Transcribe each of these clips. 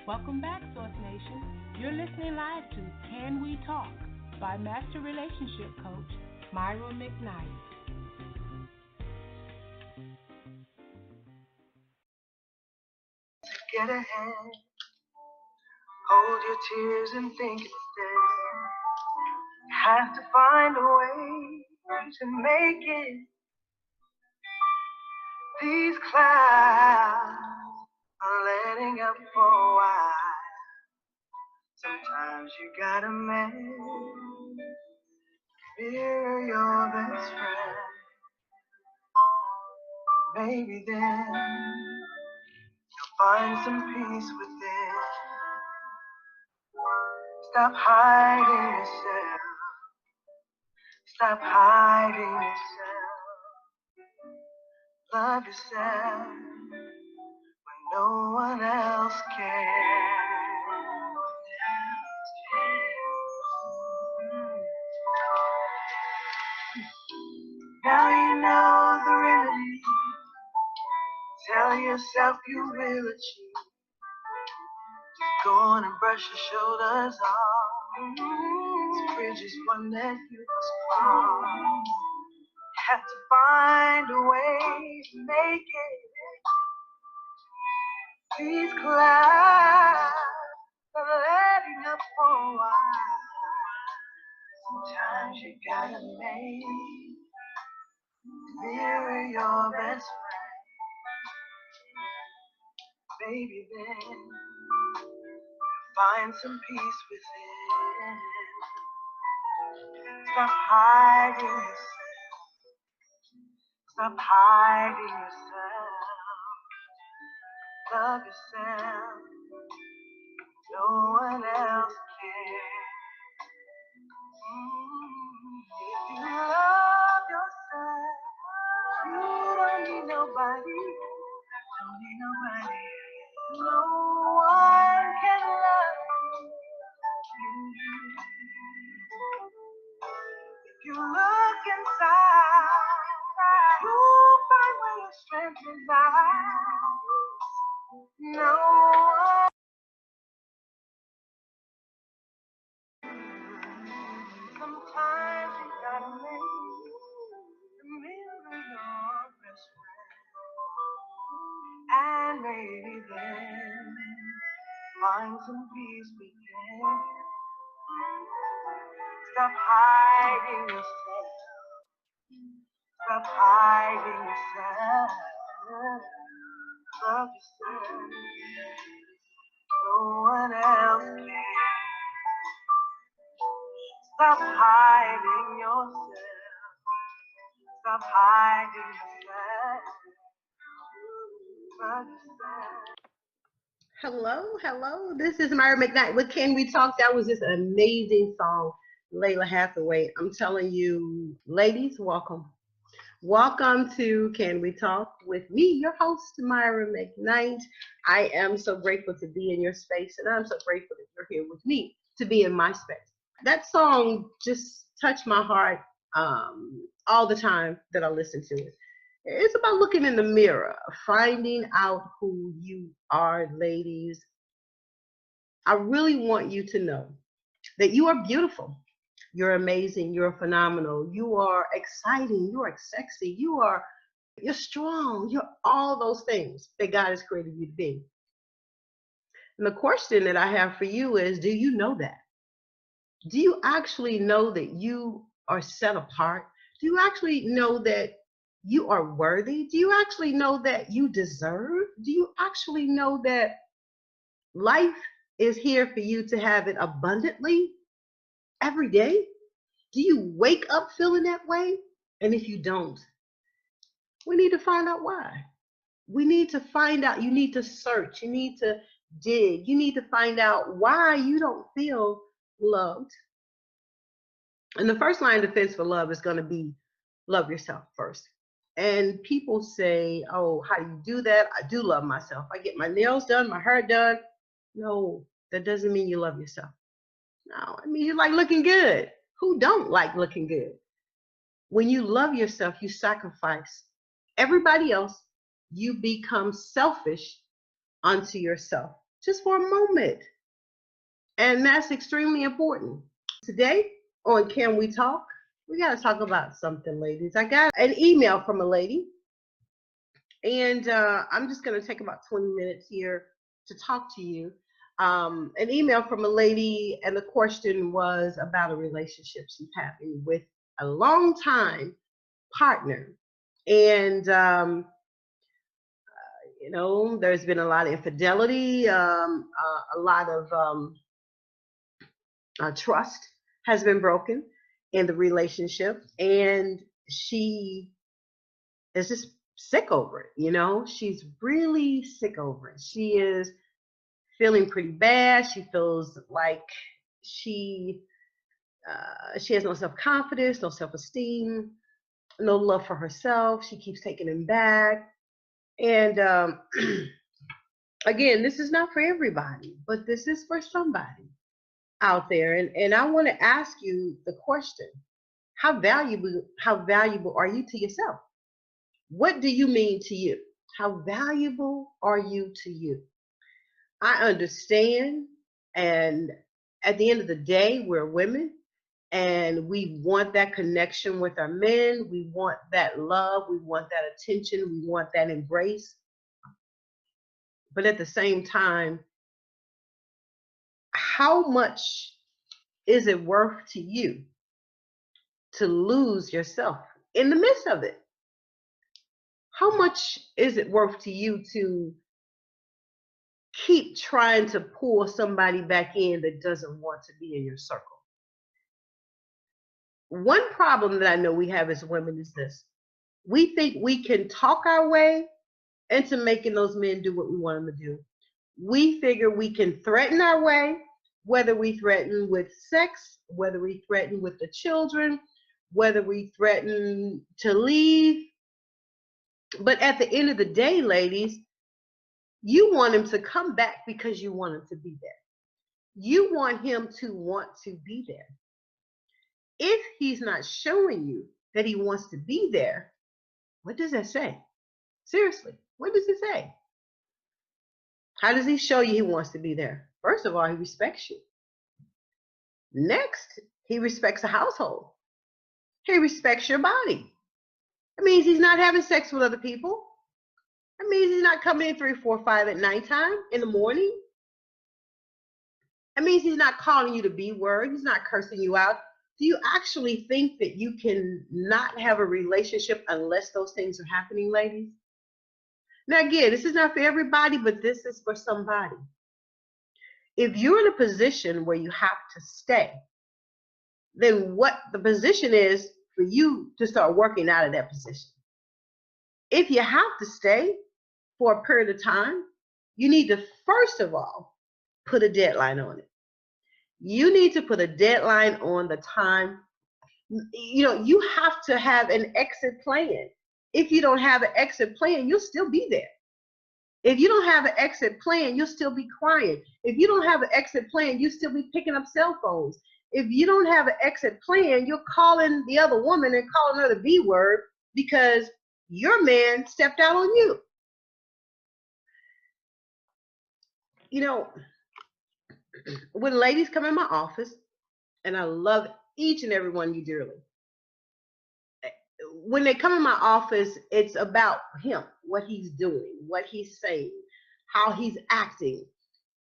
Welcome back, Source Nation. You're listening live to Can We Talk by Master Relationship Coach Myra McKnight. Get ahead, hold your tears and think instead. Have to find a way to make it. These clouds are letting up for a while. Sometimes you gotta mirror your best friend. Maybe then you'll find some peace within. Stop hiding yourself. Stop hiding yourself. Love yourself when no one else cares. Now you know the remedy. Tell yourself you will achieve. Just go on and brush your shoulders off. This bridge is one that you must cross. Have to find a way to make it. These clouds are letting up for a while. Sometimes you gotta mirror your best friend. Maybe then find some peace within. Stop hiding yourself. Stop hiding yourself. Love yourself. No one else cares. If you love yourself, you don't need nobody. Don't need nobody. No one can love you. If you look inside, you'll find where your strength resides. No one. Sometimes you gotta mirror your best friend, and maybe then find some peace within. Stop hiding yourself. Stop hiding yourself. Love yourself. No one else can. Stop hiding yourself. Stop hiding yourself. Love yourself. Hello. This is Myra McKnight with Can We Talk? That was just an amazing song, Layla Hathaway. I'm telling you, ladies, welcome. Welcome to Can We Talk with me, your host, Myra McKnight. I am so grateful to be in your space, and I'm so grateful that you're here with me to be in my space. That song just touched my heart all the time that I listen to it. It's about looking in the mirror, finding out who you are, ladies. I really want you to know that you are beautiful. You're amazing. You're phenomenal. You are exciting. You are sexy. You're strong. You're all those things that God has created you to be. And the question that I have for you is, do you know that? Do you actually know that you are set apart? Do you actually know that you are worthy? Do you actually know that you deserve? Do you actually know that life is here for you to have it abundantly every day? Do you wake up feeling that way? And if you don't, we need to find out why. We need to find out. You need to search. You need to dig. You need to find out why you don't feel loved. And the first line of defense for love is going to be love yourself first. And people say, oh, how do you do that? I do love myself. I get my nails done, my hair done. No, that doesn't mean you love yourself. No, I mean, you like looking good. Who don't like looking good? When you love yourself, you sacrifice everybody else. You become selfish unto yourself. just for a moment. And that's extremely important. Today on Can We Talk, we got to talk about something, ladies. I got an email from a lady, and I'm just going to take about 20 minutes here to talk to you. An email from a lady, and the question was about a relationship she's having with a long-time partner. And, there's been a lot of infidelity, a lot of trust has been broken in the relationship, and she is just sick over it. She's really sick over it. She is feeling pretty bad. She feels like she has no self-confidence, no self-esteem, no love for herself. She keeps taking him back. And again, this is not for everybody, but this is for somebody out there. And I want to ask you the question: how valuable are you to yourself? What do you mean to you? How valuable are you to you? I understand, and at the end of the day, we're women, and we want that connection with our men. We want that love. We want that attention. We want that embrace. But at the same time, how much is it worth to you to lose yourself in the midst of it? How much is it worth to you to keep trying to pull somebody back in that doesn't want to be in your circle? One problem that I know we have as women is this: we think we can talk our way into making those men do what we want them to do. We figure we can threaten our way, whether we threaten with sex, whether we threaten with the children, whether we threaten to leave. But at the end of the day, ladies, you want him to come back because you want him to be there. You want him to want to be there. If he's not showing you that he wants to be there, what does that say? Seriously, what does it say? How does he show you he wants to be there? First of all, he respects you. Next, he respects the household. He respects your body. It means he's not having sex with other people. It means he's not coming in 3, 4, 5 at nighttime, in the morning. It means he's not calling you the B word. He's not cursing you out. Do you actually think that you can not have a relationship unless those things are happening, ladies? Now, again, this is not for everybody, but this is for somebody. If you're in a position where you have to stay, then what the position is for you to start working out of that position. If you have to stay for a period of time, you need to, first of all, put a deadline on it. You need to put a deadline on the time. You have to have an exit plan. If you don't have an exit plan, you'll still be there. If you don't have an exit plan, you'll still be crying. If you don't have an exit plan, you'll still be picking up cell phones. If you don't have an exit plan, you're calling the other woman and calling her the B word because your man stepped out on you. When ladies come in my office, and I love each and every one of you dearly, when they come in my office, it's about him, what he's doing, what he's saying, how he's acting.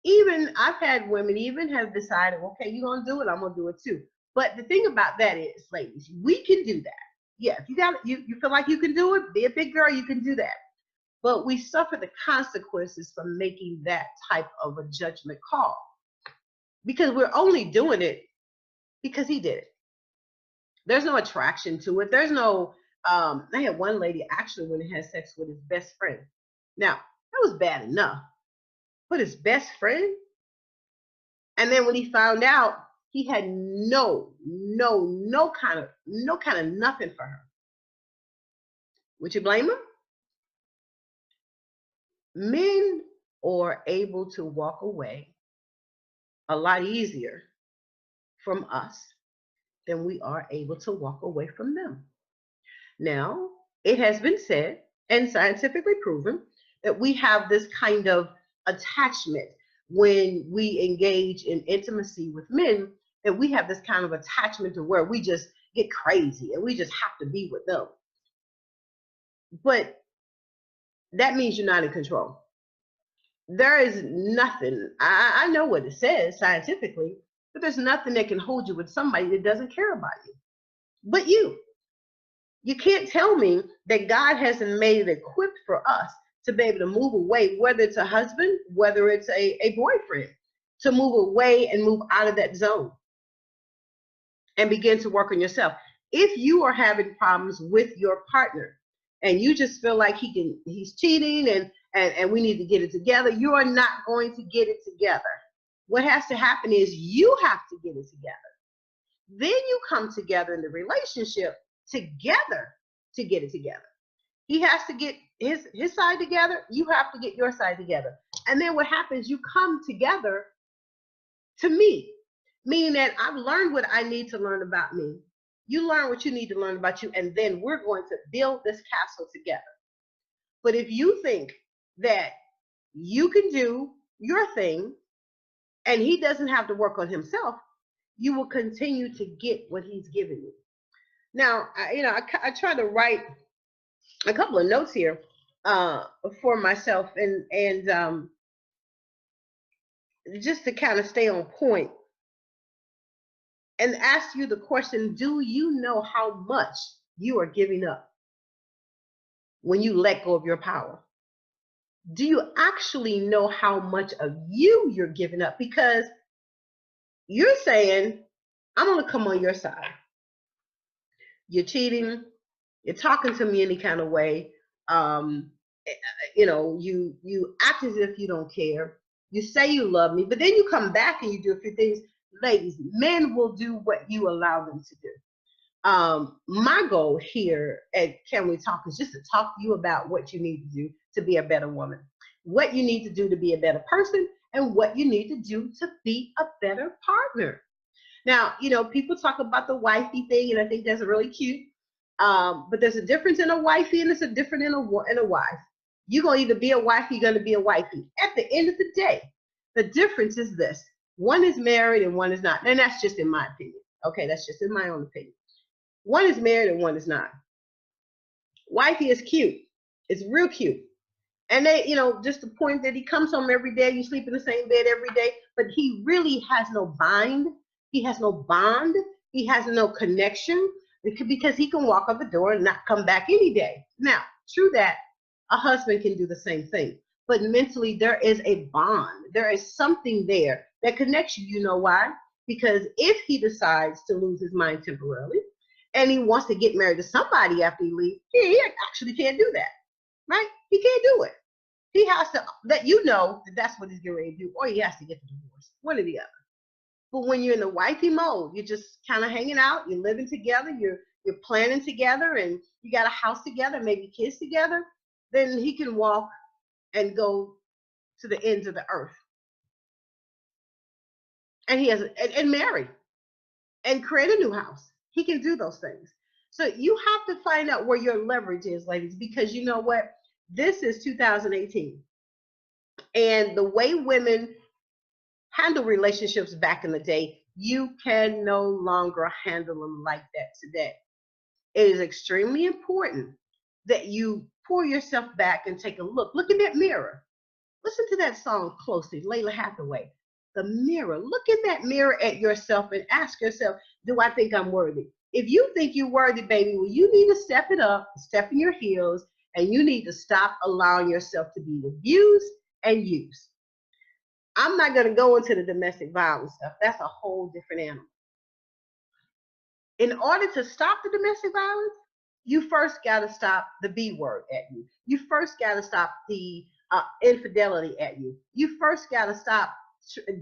Even I've had women even have decided, okay, you're going to do it, I'm going to do it too. But the thing about that is, ladies, we can do that. Yeah, if you feel like you can do it, be a big girl, you can do that. But we suffer the consequences from making that type of a judgment call. Because we're only doing it because he did it. There's no attraction to it. There's no, I had one lady actually when he had sex with his best friend. Now, that was bad enough. But his best friend? And then when he found out, he had no kind of nothing for her. Would you blame him? Men are able to walk away a lot easier from us than we are able to walk away from them. Now, it has been said and scientifically proven that we have this kind of attachment. when we engage in intimacy with men, that we have this kind of attachment to where we just get crazy and we just have to be with them. But that means you're not in control. There is nothing, I know what it says scientifically, but there's nothing that can hold you with somebody that doesn't care about you but you. You can't tell me that God hasn't made it equipped for us to be able to move away, whether it's a husband, whether it's a boyfriend, to move away and move out of that zone and begin to work on yourself. If you are having problems with your partner and you just feel like he's cheating and we need to get it together, you are not going to get it together. What has to happen is you have to get it together. Then you come together in the relationship together to get it together. He has to get his side together. You have to get your side together. And then what happens, you come together to meet, meaning that I've learned what I need to learn about me. You learn what you need to learn about you, and then we're going to build this castle together. But if you think that you can do your thing and he doesn't have to work on himself, you will continue to get what he's giving you. Now, I try to write a couple of notes here for myself and just to kind of stay on point and ask you the question, do you know how much you are giving up when you let go of your power? Do you actually know how much of you're giving up? Because you're saying, I'm going to come on your side. You're cheating. You're talking to me any kind of way. You act as if you don't care. You say you love me, but then you come back and you do a few things. Ladies, men will do what you allow them to do. My goal here at Can We Talk is just to talk to you about what you need to do to be a better woman, what you need to do to be a better person, and what you need to do to be a better partner. Now, people talk about the wifey thing, and I think that's really cute. But there's a difference in a wifey, and there's a difference in a wife. You're going to either be a wife, you're going to be a wifey. At the end of the day, the difference is this. One is married and one is not. And that's just in my opinion. Okay, that's just in my own opinion. One is married and one is not. Wifey is cute. It's real cute. And they, just the point that he comes home every day, you sleep in the same bed every day, but he really has no bind. He has no bond. He has no connection because he can walk out the door and not come back any day. Now, true that, a husband can do the same thing. But mentally, there is a bond. There is something there that connects you. You know why? Because if he decides to lose his mind temporarily and he wants to get married to somebody after he leaves, he actually can't do that, right? He can't do it. He has to let that that's what he's getting ready to do, or he has to get the divorce, one or the other. But when you're in the wifey mode, you're just kind of hanging out, you're living together, you're planning together, and you got a house together, maybe kids together, then he can walk and go to the ends of the earth. And he has and marry and create a new house. He can do those things. So you have to find out where your leverage is, ladies, because you know what? This is 2018. And the way women handle relationships back in the day, you can no longer handle them like that today. It is extremely important that you pull yourself back and take a look. Look in that mirror. Listen to that song closely, Layla Hathaway. The mirror. Look in that mirror at yourself and ask yourself, do I think I'm worthy? If you think you're worthy, baby, well, you need to step it up, step in your heels, and you need to stop allowing yourself to be abused and used. I'm not going to go into the domestic violence stuff. That's a whole different animal. In order to stop the domestic violence, you first got to stop the B word at you. You first got to stop the infidelity at you. You first got to stop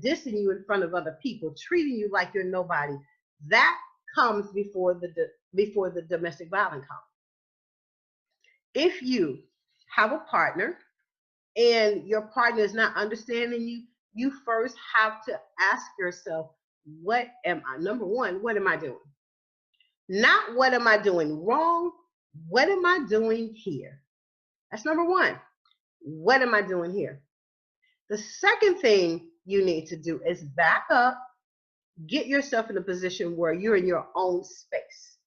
dissing you in front of other people, treating you like you're nobody. That comes before the domestic violence comes. If you have a partner and your partner is not understanding you, you first have to ask yourself, what am I? Number one, what am I doing? Not what am I doing wrong? What am I doing here? That's number one. What am I doing here? The second thing you need to do is back up, get yourself in a position where you're in your own space.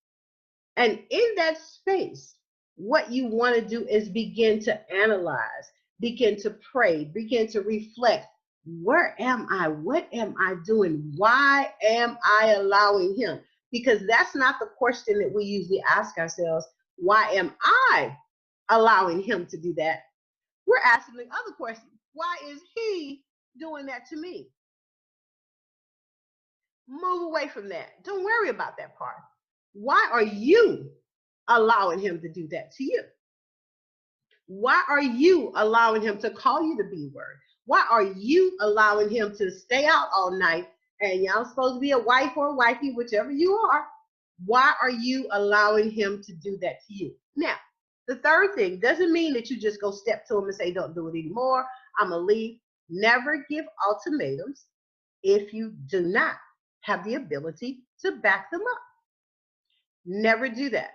And in that space, what you want to do is begin to analyze, begin to pray, begin to reflect. Where am I? What am I doing? Why am I allowing him? Because that's not the question that we usually ask ourselves. Why am I allowing him to do that? We're asking the other question. Why is he doing that to me? Move away from that. Don't worry about that part. Why are you allowing him to do that to you? Why are you allowing him to call you the B word? Why are you allowing him to stay out all night and y'all supposed to be a wife or a wifey, whichever you are? Why are you allowing him to do that to you? Now, the third thing doesn't mean that you just go step to him and say, don't do it anymore. I'm going to leave. Never give ultimatums if you do not have the ability to back them up. Never do that.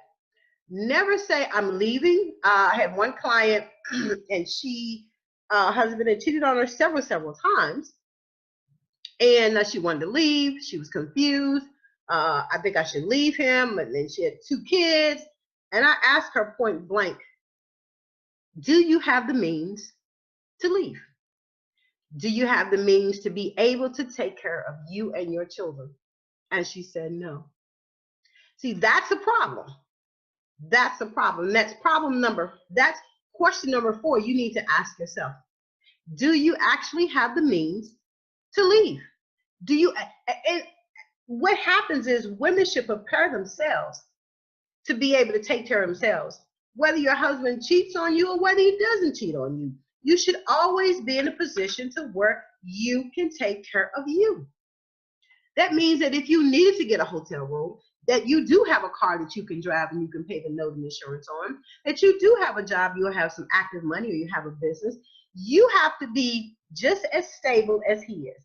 Never say, I'm leaving. I had one client and husband had cheated on her several times. And she wanted to leave. She was confused. I think I should leave him. And then she had 2 kids. And I asked her point blank, do you have the means to leave? Do you have the means to be able to take care of you and your children? And she said, no. See, that's a problem. That's a problem. That's question number 4 you need to ask yourself. Do you actually have the means to leave? And what happens is women should prepare themselves to be able to take care of themselves. Whether your husband cheats on you or whether he doesn't cheat on you, you should always be in a position to where you can take care of you. That means that if you needed to get a hotel room, that you do have a car that you can drive and you can pay the note and insurance on, that you do have a job, you'll have some active money, or you have a business. You have to be just as stable as he is.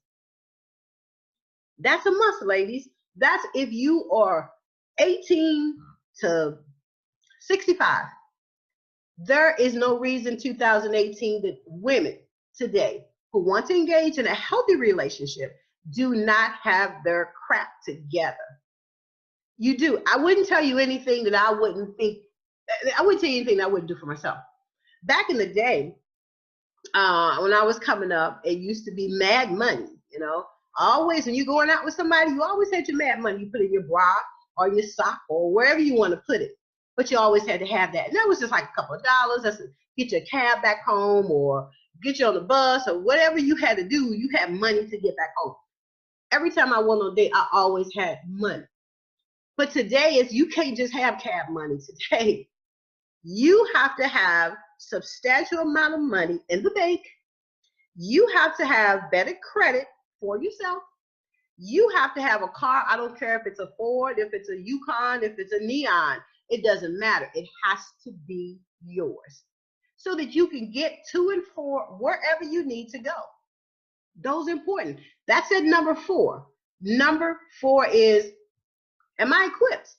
That's a must, ladies. That's if you are 18 to 65. There is no reason 2018 that women today who want to engage in a healthy relationship do not have their crap together. You do. I wouldn't tell you anything that I wouldn't tell you anything that I wouldn't do for myself. Back in the day, when I was coming up, it used to be mad money, Always, when you're going out with somebody, you always had your mad money. You put it in your bra or your sock or wherever you want to put it. But you always had to have that. And that was just like a couple of dollars. That's to get your cab back home or get you on the bus or whatever you had to do. You had money to get back home. Every time I went on a date, I always had money. But today you can't just have cab money today. You have to have substantial amount of money in the bank. You have to have better credit for yourself. You have to have a car. I don't care if it's a Ford, if it's a Yukon, if it's a Neon. It doesn't matter. It has to be yours so that you can get to and for wherever you need to go. Those are important. That's at number 4. Number 4 is, am I equipped?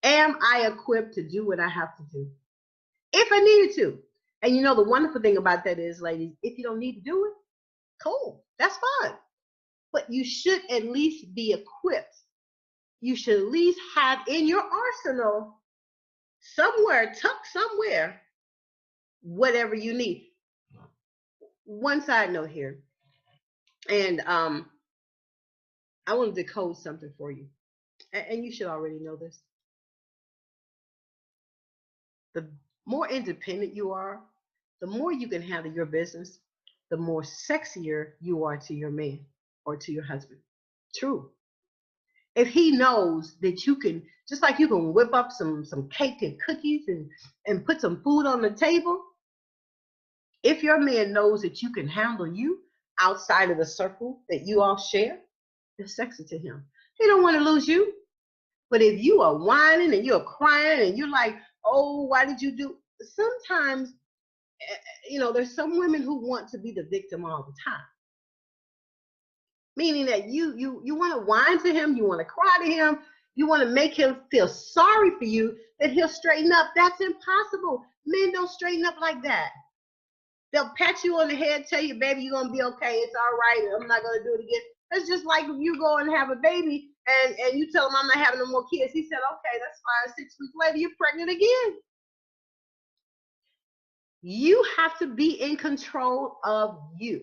Am I equipped to do what I have to do? If I needed to. And the wonderful thing about that is, ladies, if you don't need to do it, cool, that's fine. But you should at least be equipped. You should at least have in your arsenal tucked somewhere, whatever you need. One side note here, and I want to decode something for you, and you should already know this. The more independent you are, the more you can handle your business, the more sexier you are to your man or to your husband. True. If he knows that you can, just like you can whip up some cake and cookies and put some food on the table, if your man knows that you can handle you outside of the circle that you all share, it's sexy to him. He don't want to lose you. But if you are whining and you're crying and you're like, oh, why did you do? Sometimes, there's some women who want to be the victim all the time. Meaning that you want to whine to him, you want to cry to him, you want to make him feel sorry for you, that he'll straighten up. That's impossible. Men don't straighten up like that. They'll pat you on the head, tell you, baby, you're going to be okay. It's all right. I'm not going to do it again. It's just like if you go and have a baby and you tell him, I'm not having no more kids. He said, okay, that's fine. 6 weeks later, you're pregnant again. You have to be in control of you.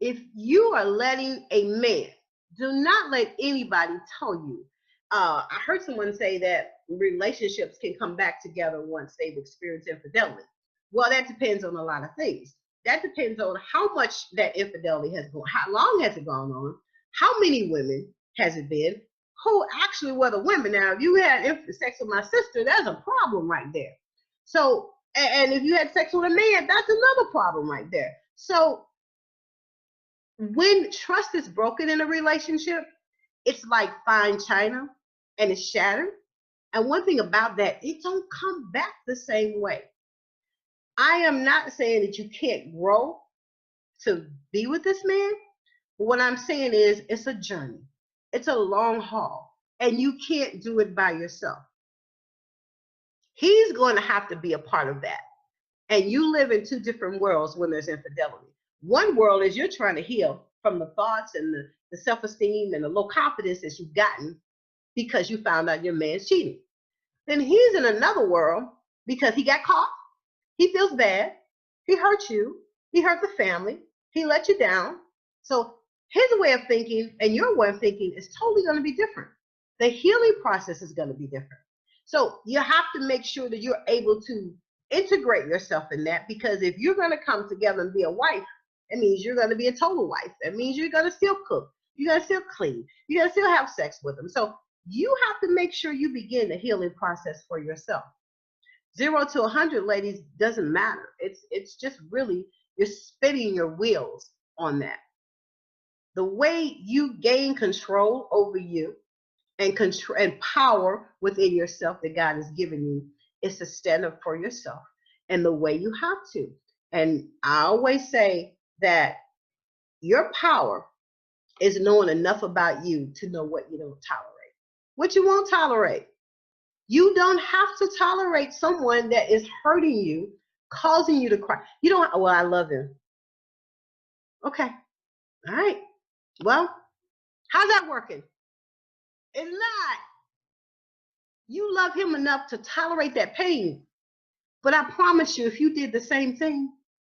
If you are letting a man, do not let anybody tell you. I heard someone say that relationships can come back together once they've experienced infidelity. Well, that depends on a lot of things. That depends on how much that infidelity has gone, how long has it gone on, how many women has it been, who actually were the women. Now, if you had sex with my sister, there's a problem right there. So, and if you had sex with a man, that's another problem right there. So, when trust is broken in a relationship, it's like fine china and it's shattered. And one thing about that, it don't come back the same way. I am not saying that you can't grow to be with this man. But what I'm saying is it's a journey. It's a long haul. And you can't do it by yourself. He's going to have to be a part of that. And you live in two different worlds when there's infidelity. One world is you're trying to heal from the thoughts and the self-esteem and the low confidence that you've gotten because you found out your man's cheating. Then he's in another world because he got caught. He feels bad. He hurt you. He hurt the family. He let you down. So his way of thinking and your way of thinking is totally going to be different. The healing process is going to be different. So you have to make sure that you're able to integrate yourself in that, because if you're going to come together and be a wife, it means you're going to be a total wife. It means you're going to still cook. You're going to still clean. You're going to still have sex with them. So you have to make sure you begin the healing process for yourself. 0 to 100, ladies, doesn't matter. It's just really you're spinning your wheels on that. The way you gain control over you and control and power within yourself that God has given you is to stand up for yourself and the way you have to. And I always say that your power is knowing enough about you to know what you don't tolerate, what you won't tolerate. You don't have to tolerate someone that is hurting you, causing you to cry. You don't, well, I love him. Okay. All right. Well, how's that working? It's not. You love him enough to tolerate that pain. But I promise you, if you did the same thing,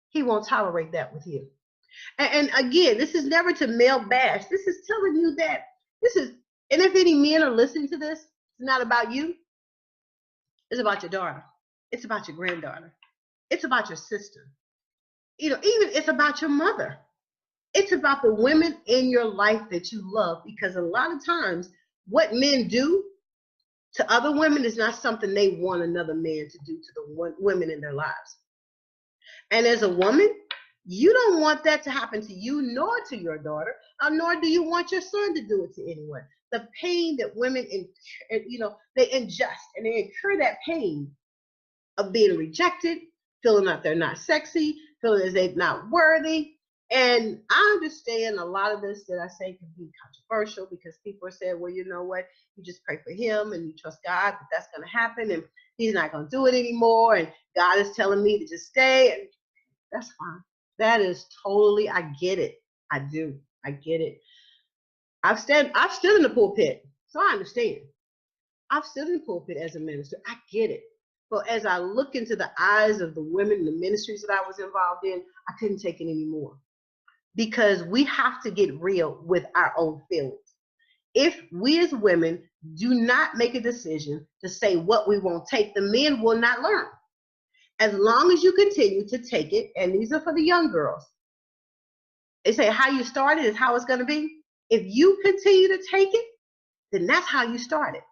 he won't tolerate that with you. And again, this is never to male bash. This is telling you that this is, and if any men are listening to this, it's not about you. It's about your daughter. It's about your granddaughter. It's about your sister. Even it's about your mother. It's about the women in your life that you love, because a lot of times what men do to other women is not something they want another man to do to the women in their lives. And as a woman, you don't want that to happen to you, nor to your daughter, nor do you want your son to do it to anyone. The pain that women, they ingest and they incur that pain of being rejected, feeling like they're not sexy, feeling as they're not worthy. And I understand a lot of this that I say can be controversial, because people are saying, well, you know what, you just pray for him and you trust God that that's going to happen and he's not going to do it anymore. And God is telling me to just stay. And that's fine. That is totally, I get it. I do. I get it. I've stood in the pulpit, so I understand. I've stood in the pulpit as a minister. I get it. But as I look into the eyes of the women in the ministries that I was involved in, I couldn't take it anymore. Because we have to get real with our own feelings. If we as women do not make a decision to say what we won't take, the men will not learn. As long as you continue to take it, and these are for the young girls, they say how you started is how it's going to be. If you continue to take it, then that's how you started.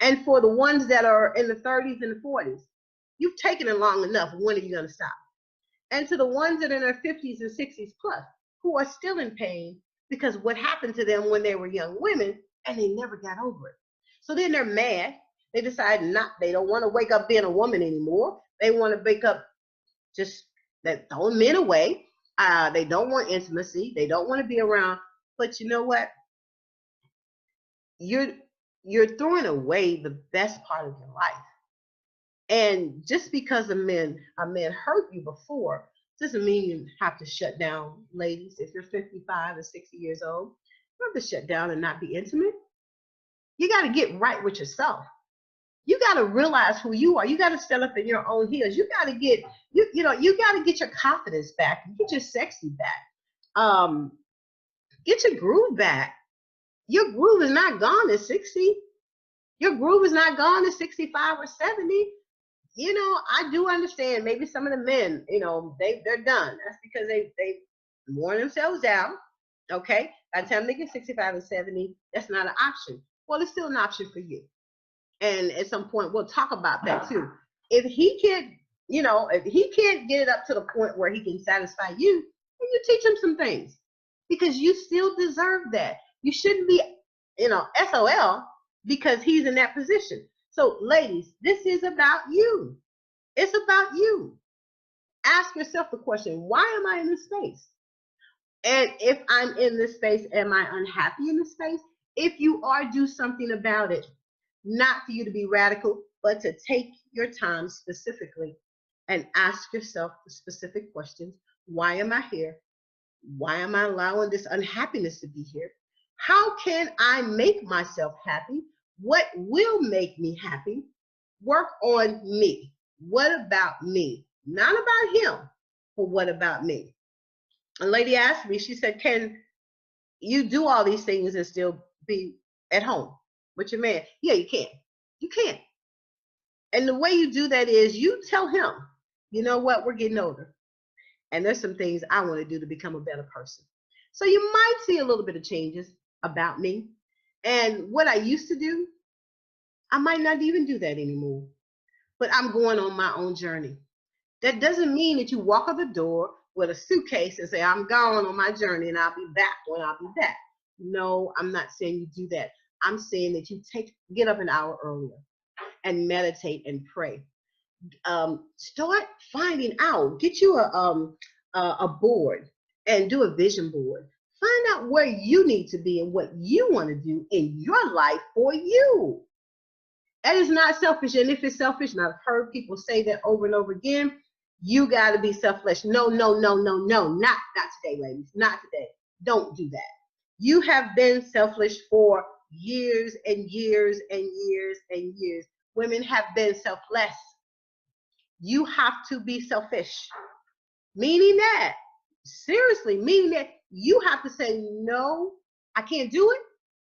And for the ones that are in the 30s and the 40s, you've taken it long enough. When are you going to stop? And to the ones that are in their 50s and 60s plus, who are still in pain because what happened to them when they were young women and they never got over it. So then they're mad. They decide they don't want to wake up being a woman anymore. They want to wake up just throwing men away. They don't want intimacy. They don't want to be around. But you know what? You're throwing away the best part of your life. And just because a man hurt you before Doesn't mean you have to shut down, ladies. If you're 55 or 60 years old, you don't have to shut down and not be intimate. You got to get right with yourself. You got to realize who you are. You got to stand up in your own heels. You got to get you got to get your confidence back. Get your sexy back. Get your groove back. Your groove is not gone at 60. Your groove is not gone at 65 or 70. I do understand maybe some of the men, they're done. That's because they worn themselves down. Okay. By the time they get 65 and 70, that's not an option. Well, it's still an option for you. And at some point we'll talk about that too. If he can't, if he can't get it up to the point where he can satisfy you, then you teach him some things because you still deserve that. You shouldn't be, SOL because he's in that position. So ladies, this is about you. It's about you. Ask yourself the question, why am I in this space? And if I'm in this space, am I unhappy in this space? If you are, do something about it. Not for you to be radical, but to take your time specifically and ask yourself the specific questions. Why am I here? Why am I allowing this unhappiness to be here? How can I make myself happy? What will make me happy? Work on me. What about me? Not about him, but what about me? A lady asked me, she said, can you do all these things and still be at home with your man? Yeah, you can. You can. And the way you do that is you tell him, you know what, we're getting older. And there's some things I want to do to become a better person. So you might see a little bit of changes about me. And what I used to do, I might not even do that anymore. But I'm going on my own journey. That doesn't mean that you walk out the door with a suitcase and say, I'm gone on my journey and I'll be back when I'll be back. No, I'm not saying you do that. I'm saying that you get up an hour earlier and meditate and pray. Start finding out. Get you a board and do a vision board. Find out where you need to be and what you want to do in your life for you. That is not selfish. And if it's selfish, and I've heard people say that over and over again, you got to be selfless. No, no, no, no, no. Not today, ladies. Not today. Don't do that. You have been selfish for years and years and years and years. Women have been selfless. You have to be selfish. Meaning that, seriously, meaning that you have to say, no, I can't do it,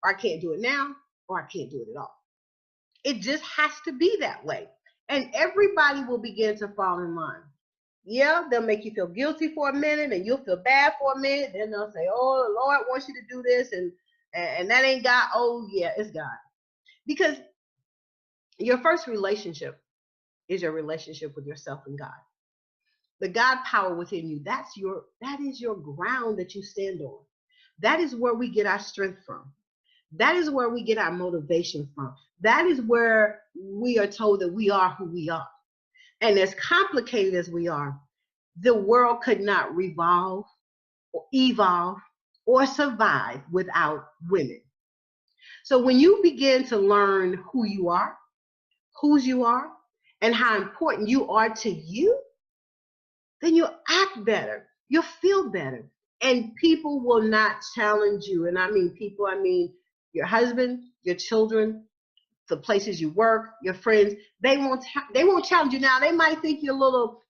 or I can't do it now, or I can't do it at all. It just has to be that way. And everybody will begin to fall in line. Yeah, they'll make you feel guilty for a minute and you'll feel bad for a minute. Then they'll say, oh, the Lord wants you to do this and that ain't God. Oh, yeah, it's God. Because your first relationship is your relationship with yourself and God. The God power within you, that is your ground that you stand on. That is where we get our strength from. That is where we get our motivation from. That is where we are told that we are who we are. And as complicated as we are, the world could not revolve or evolve or survive without women. So when you begin to learn who you are, whose you are, and how important you are to you, then you'll act better. You'll feel better. And people will not challenge you. And I mean people, I mean your husband, your children, the places you work, your friends, they won't challenge you. Now they might think you're a little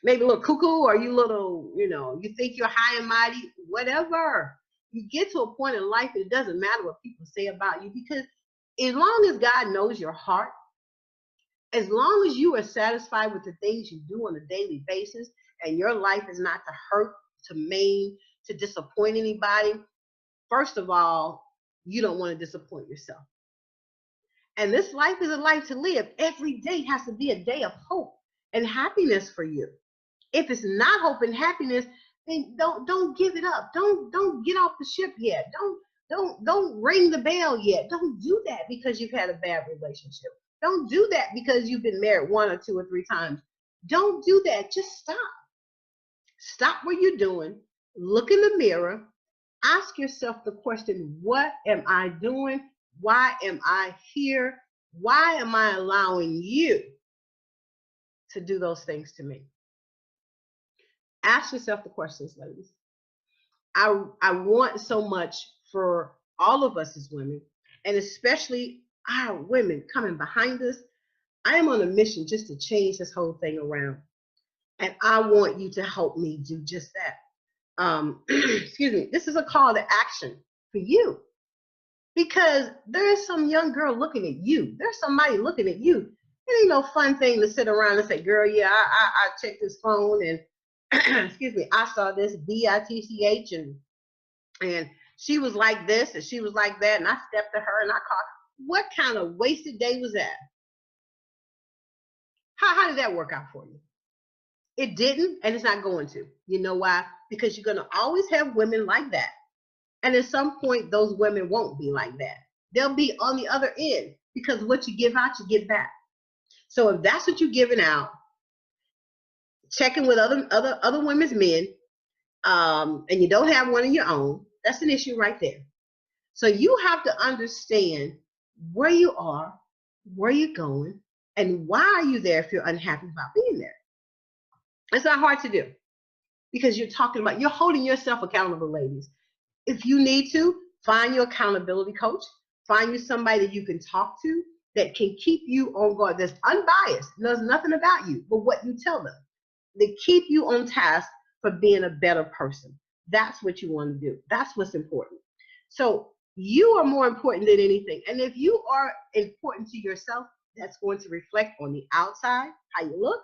maybe a little cuckoo, or you little, you think you're high and mighty, whatever. You get to a point in life, it doesn't matter what people say about you, because as long as God knows your heart, as long as you are satisfied with the things you do on a daily basis, and your life is not to hurt, to maim, to disappoint anybody, first of all, you don't want to disappoint yourself. And this life is a life to live. Every day has to be a day of hope and happiness for you. If it's not hope and happiness, then don't give it up. Don't get off the ship yet. Don't ring the bell yet. Don't do that because you've had a bad relationship. Don't do that because you've been married 1 or 2 or 3 times. Don't do that. Just stop. Stop what you're doing. Look in the mirror. Ask yourself the question, what am I doing? Why am I here? Why am I allowing you to do those things to me? Ask yourself the questions, ladies. I want so much for all of us as women, and especially our women coming behind us. I am on a mission just to change this whole thing around, and I want you to help me do just that. Excuse me. This is a call to action for you because there is some young girl looking at you. There's somebody looking at you. It ain't no fun thing to sit around and say, "Girl, yeah, I checked this phone and excuse me, I saw this bitch and she was like this and she was like that, and I stepped to her and I caught." What kind of wasted day was that? How did that work out for you? It didn't, and it's not going to. You know why? Because you're going to always have women like that. And at some point, those women won't be like that. They'll be on the other end because what you give out, you get back. So if that's what you're giving out, checking with other women's men, and you don't have one of your own, that's an issue right there. So you have to understand where you are, where you're going, and why are you there if you're unhappy about being there. It's not hard to do because you're holding yourself accountable, ladies. If you need to, find your accountability coach, find you somebody that you can talk to that can keep you on guard, that's unbiased, knows nothing about you but what you tell them. They keep you on task for being a better person. That's what you want to do. That's what's important. So you are more important than anything. And if you are important to yourself, that's going to reflect on the outside, how you look.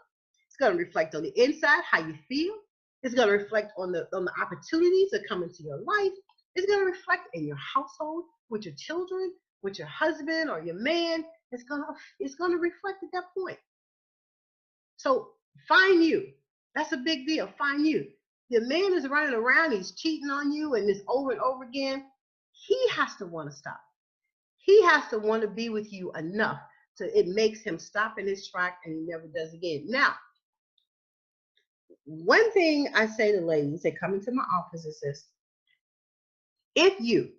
It's going to reflect on the inside, how you feel. It's going to reflect on the opportunities that come into your life. It's going to reflect in your household, with your children, with your husband or your man. It's going to reflect at that point. So find you. That's a big deal. Find you. The man is running around, he's cheating on you, and this over and over again. He has to want to stop. He has to want to be with you enough so it makes him stop in his track and he never does again. Now, one thing I say to ladies that come into my office is this: if you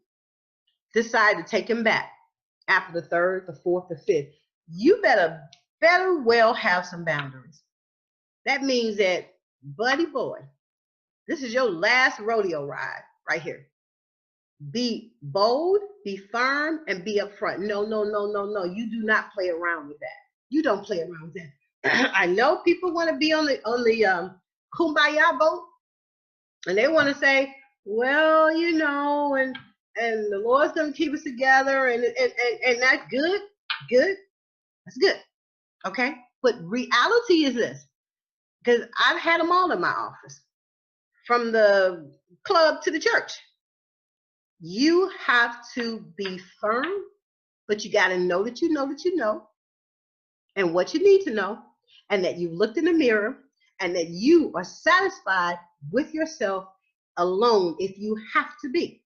decide to take him back after the third, the fourth, the fifth, you better well have some boundaries. That means that, buddy boy, this is your last rodeo ride right here. Be bold, be firm, and be upfront. No, no, no, no, no. You do not play around with that. You don't play around with that. I know people want to be on the kumbaya boat, and they want to say, well, and the Lord's gonna keep us together, and that's good, good, that's good, okay. But reality is this, because I've had them all in my office, from the club to the church. You have to be firm, but you got to know that you know that you know, and what you need to know, and that you've looked in the mirror, and that you are satisfied with yourself alone if you have to be.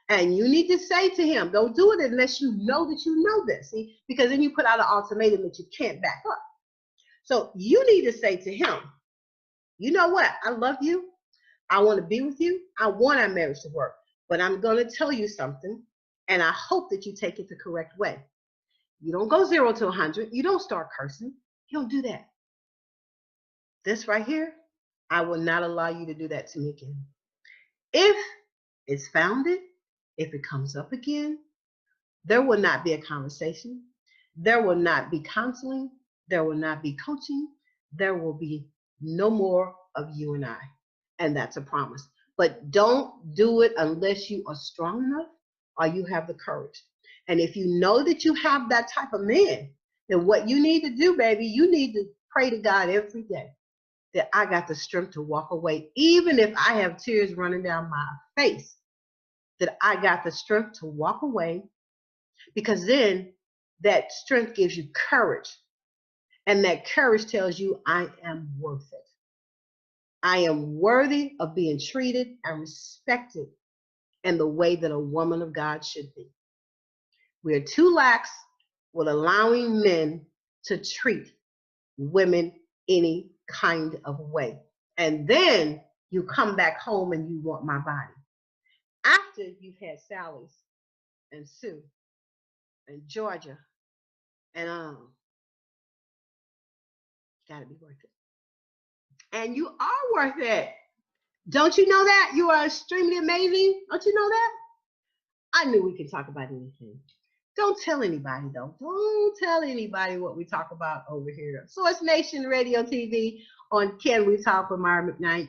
And you need to say to him, don't do it unless you know that you know this. See, because then you put out an ultimatum that you can't back up. So you need to say to him, you know what? I love you. I want to be with you. I want our marriage to work. But I'm going to tell you something, and I hope that you take it the correct way. You don't go 0 to 100. You don't start cursing. You don't do that. This right here, I will not allow you to do that to me again. If it's founded, if it comes up again, there will not be a conversation. There will not be counseling. There will not be coaching. There will be no more of you and I. And that's a promise. But don't do it unless you are strong enough or you have the courage. And if you know that you have that type of man, then what you need to do, baby, you need to pray to God every day that I got the strength to walk away, even if I have tears running down my face, that I got the strength to walk away, because then that strength gives you courage. And that courage tells you, I am worth it. I am worthy of being treated and respected in the way that a woman of God should be. We are too lax with allowing men to treat women any kind of way. And then you come back home and you want my body. After you've had Sally's and Sue and Georgia and gotta be worth it. And you are worth it. Don't you know that? You are extremely amazing. Don't you know that? I knew we could talk about anything. Don't tell anybody though. Don't tell anybody what we talk about over here. Source Nation Radio TV on Can We Talk with Myra McKnight.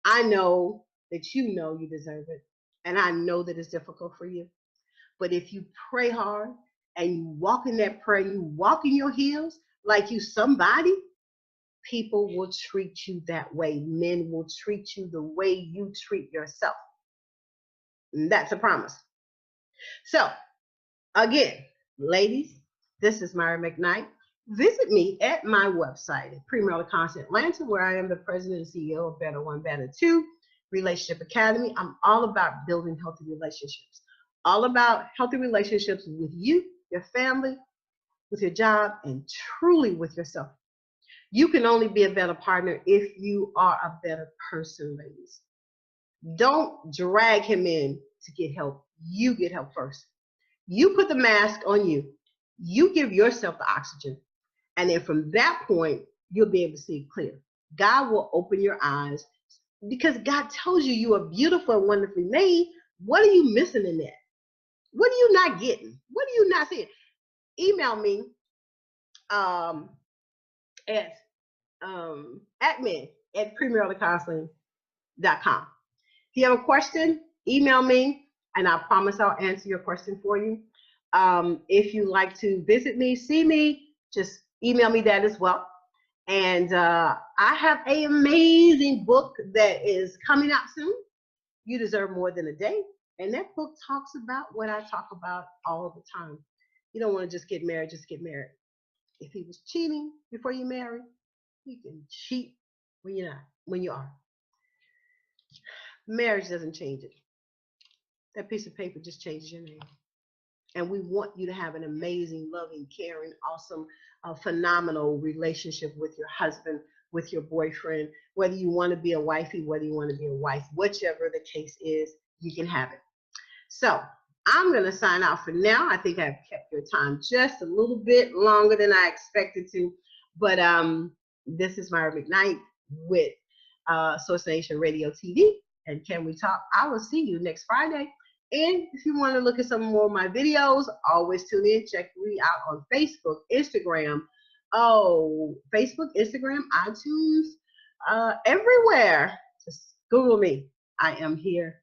I know that you know you deserve it. And I know that it's difficult for you. But if you pray hard and you walk in that prayer, you walk in your heels like you somebody, people will treat you that way. Men will treat you the way you treat yourself. And that's a promise. So, again, ladies, this is Myra McKnight. Visit me at my website at Premarital Counseling Atlanta, where I am the president and CEO of Better One, Better Two Relationship Academy. I'm all about building healthy relationships, all about healthy relationships with you, your family, with your job, and truly with yourself. You can only be a better partner if you are a better person, ladies. Don't drag him in to get help. You get help first. You put the mask on you. You give yourself the oxygen. And then from that point, you'll be able to see clear. God will open your eyes because God tells you you are beautiful and wonderfully made. What are you missing in that? What are you not getting? What are you not seeing? Email me at admin@premaritalcounseling.com. If you have a question, email me, and I promise I'll answer your question for you. If you like to visit me, see me, just email me that as well. And I have an amazing book that is coming out soon. You Deserve More Than a Day. And that book talks about what I talk about all the time. You don't want to just get married, just get married. If he was cheating before you marry, you can cheat when you're not, when you are. Marriage doesn't change it. That piece of paper just changes your name. And we want you to have an amazing, loving, caring, awesome, phenomenal relationship with your husband, with your boyfriend, whether you want to be a wifey, whether you want to be a wife, whichever the case is, you can have it. So I'm going to sign out for now. I think I've kept your time just a little bit longer than I expected to. But this is Myra McKnight with Source Nation Radio TV. And Can We Talk? I will see you next Friday. And if you want to look at some more of my videos, always tune in. Check me out on Facebook, Instagram. Oh, Facebook, Instagram, iTunes, everywhere. Just Google me. I am here.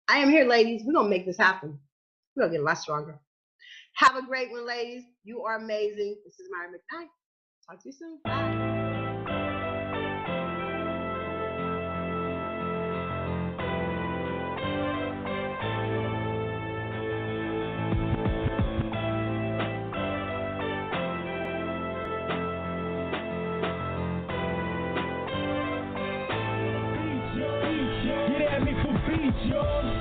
I am here, ladies. We're going to make this happen. We're going to get a lot stronger. Have a great one, ladies. You are amazing. This is Myra McKnight. Talk to you soon. Bye. Get at me for beats, y'all.